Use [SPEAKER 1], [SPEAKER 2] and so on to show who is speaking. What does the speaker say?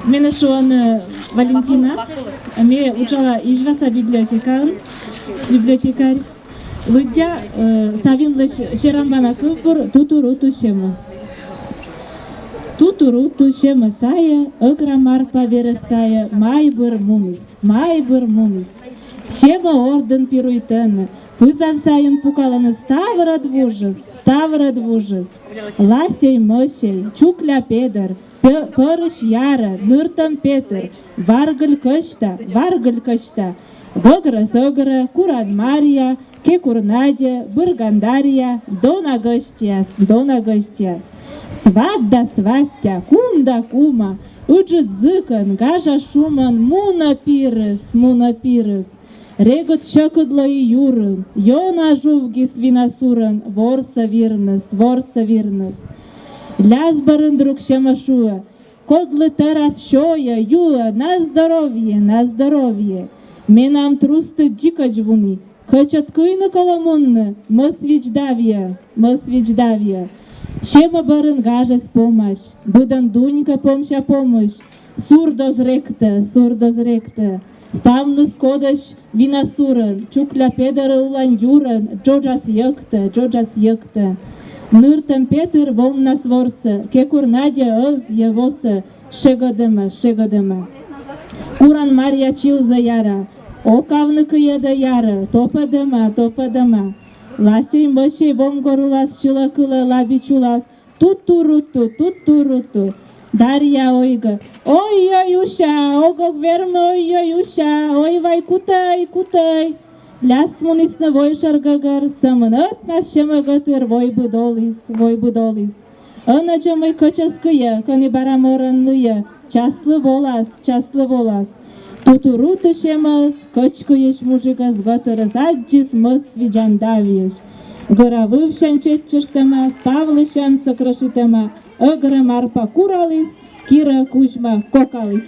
[SPEAKER 1] Мен шуан Валентина. Ме учала Ижваса библиотекарь. Лудя ставинлыш шерамбана купур тутуруту шема. Тутуруту шема сая, аграмарпа вересая, майбыр мумис. Шема орден пируйтен, пызан сайын пукаланы ставрат вужыс. Ласей мышей, чукля педер, пырыш яра, ныртам петер, варгыль кышта, гыгры-сыгры, куран Мария, кекурнадя, быргандария, дона гыштяс. Сват да сваття, кум да кума, ыджыт зыкын, гажа шуман, муна пирыс. Регот шакыдлы и юрын, йона жувги свинасурын, ворса вирныс. Лязбарын друг шемашуя, кодлы терас шоя, юа, на здоровье. Менам трусты дико джвуни, качат кыйны коломунны, мысвичдавья. Шема барын гажес помощь, быдан дунька помощь, сурдоз ректа. Ставны скодаш винасурын, чукля педары улан юрын, джоджас йыкты. Ныртым Петр вомнас ворсы, кекур Надя ыз евосы, шегодыма. Куран Мария чилза яра, окавны кыеда яра, топадыма. Ласей мышей вомгорулас шылакылы лабичулас, туттуруту. Дарья ойга, ой уша, огок верно ой уша, ой вай кутай. Ляс мунисны вой шаргагар, самынат нас шемагатыр вой будолис. Ыначамай кычаскыя, кыны бараморынлыя, частлы волас. Тутуруты шемас, кычкыеш мужигас гатырыз аджис мыс виджандавьеш. Горавывшан чеччыштыма, ставлышан сокрышитыма, ыгры марпа куралис, Кира Кузьма кокалис.